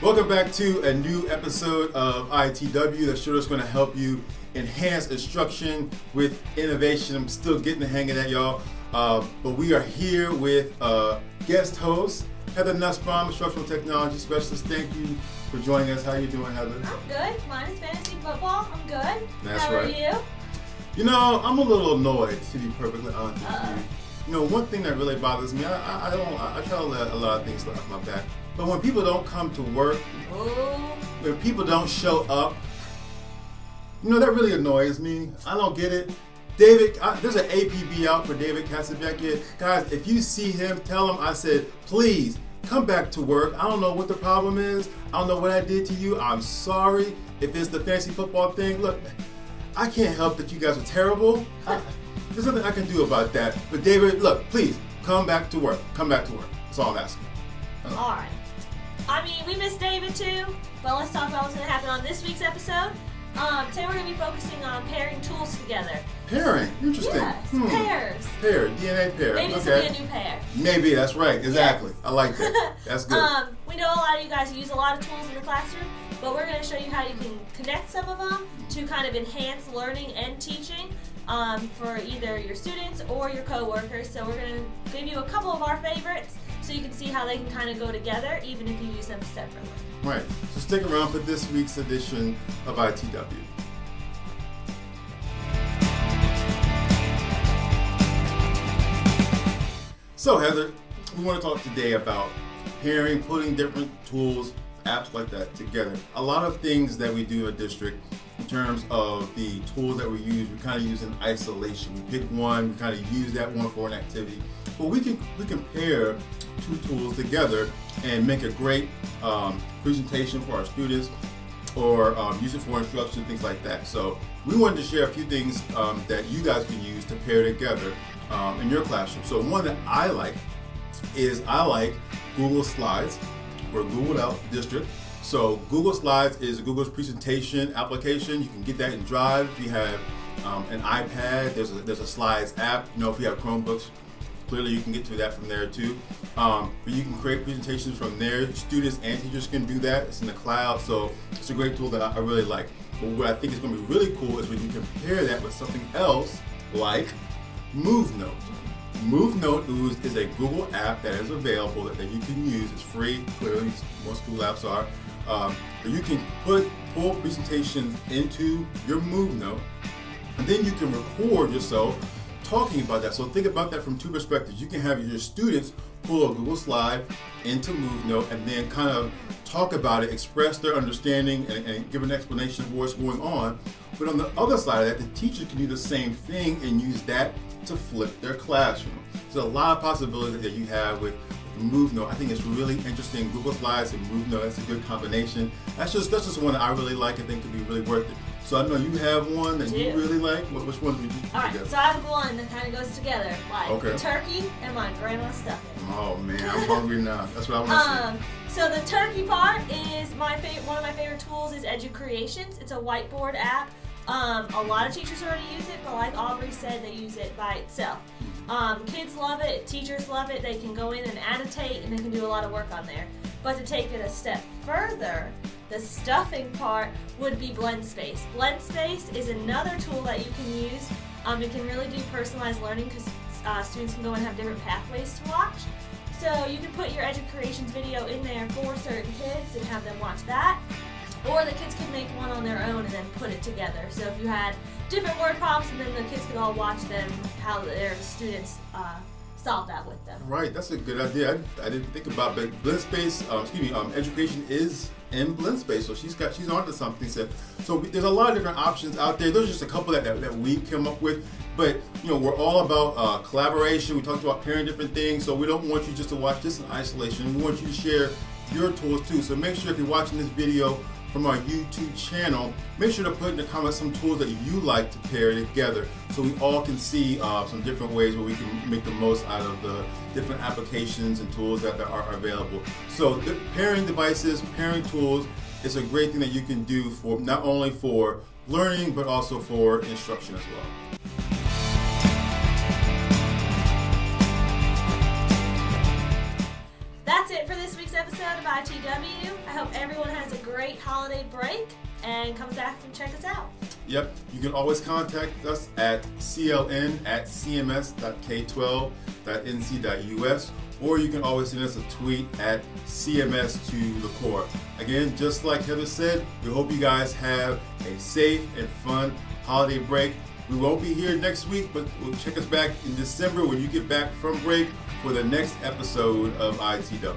Welcome back to a new episode of ITW. That's sure is going to help you enhance instruction with innovation. I'm still getting the hang of that, y'all. But we are here with guest host, Heather Nussbaum, Instructional Technology Specialist. Thank you for joining us. How are you doing, Heather? I'm good. Mine is fantasy football. I'm good. That's How right. are you? You know, I'm a little annoyed, to be perfectly honest with you. You know, one thing that really bothers me, I try to let a lot of things slip off my back. But when people don't come to work, when people don't show up, you know, that really annoys me. I don't get it. David, there's an APB out for David Casabecchia. Guys, if you see him, tell him I said, please come back to work. I don't know what the problem is. I don't know what I did to you. I'm sorry if it's the fantasy football thing. Look, I can't help that you guys are terrible. There's nothing I can do about that. But David, look, please come back to work. Come back to work. That's all I'm asking. All right. I mean, we miss David too, but let's talk about what's going to happen on this week's episode. Today we're going to be focusing on pairing tools together. Pairing? Interesting. Yes, pairs. Pair, DNA pair. Maybe this will be a new pair. Maybe, that's right. Exactly. Yes. I like that. That's good. We know a lot of you guys use a lot of tools in the classroom, but we're going to show you how you can connect some of them to kind of enhance learning and teaching for either your students or your co-workers. So we're going to give you a couple of our favorites so you can see how they can kind of go together even if you use them separately. Right. So stick around for this week's edition of ITW. So Heather, we want to talk today about pairing, putting different tools, apps like that together. A lot of things that we do in a district in terms of the tools that we use, we kind of use in isolation. We pick one, we kind of use that one for an activity. But we can pair two tools together and make a great presentation for our students or use it for instruction, things like that. So we wanted to share a few things that you guys can use to pair together in your classroom. So one that I like is Google Slides. We're Googled out district. So Google Slides is Google's presentation application. You can get that in Drive. If you have an iPad, there's a Slides app. You know, if you have Chromebooks, clearly you can get to that from there too. But you can create presentations from there. Students and teachers can do that. It's in the cloud, so it's a great tool that I really like. But what I think is going to be really cool is when you compare that with something else like MoveNote. MoveNote is a Google app that is available that you can use. It's free, clearly, most Google apps are. But you can pull presentations into your MoveNote, and then you can record yourself talking about that. So think about that from two perspectives. You can have your students pull a Google slide into MoveNote and then kind of talk about it, express their understanding, and give an explanation of what's going on. But on the other side of that, the teacher can do the same thing and use that to flip their classroom. There's a lot of possibilities that you have with MoveNote. I think it's really interesting. Google Slides and MoveNote, that's a good combination. That's just one that I really like and think could be really worth it. So I know you have one that you really like. Which one would you put Alright, together? so I have one that kind of goes together, like turkey and my grandma's stuffing. Oh man, I'm hungry now. That's what I want to see. So the turkey part is one of my favorite tools is EduCreations. It's a whiteboard app. A lot of teachers already use it, but like Aubrey said, they use it by itself. Kids love it, teachers love it. They can go in and annotate and they can do a lot of work on there. But to take it a step further, the stuffing part would be BlendSpace. BlendSpace is another tool that you can use. It can really do personalized learning because students can go and have different pathways to watch. So you can put your EduCreations video in there for certain kids and have them watch that. Or the kids could make one on their own and then put it together. So if you had different word problems and then the kids could all watch them, how their students solve that with them. Right, that's a good idea. I didn't think about, but BlendSpace, education is in BlendSpace, so she's onto something. So there's a lot of different options out there. Those are just a couple that we came up with. But you know, we're all about collaboration. We talked about pairing different things, so we don't want you just to watch this in isolation. We want you to share your tools too. So make sure if you're watching this video from our YouTube channel, make sure to put in the comments some tools that you like to pair together so we all can see some different ways where we can make the most out of the different applications and tools that are available. So the pairing devices, pairing tools is a great thing that you can do for not only for learning but also for instruction as well. That's it for this week's episode of ITW. I hope everyone has a great holiday break and comes back and check us out. Yep, you can always contact us at cln@cms.k12.nc.us, or you can always send us a tweet at CMS2thecore. Again, just like Heather said, we hope you guys have a safe and fun holiday break. We won't be here next week, but we'll check us back in December when you get back from break for the next episode of ITW.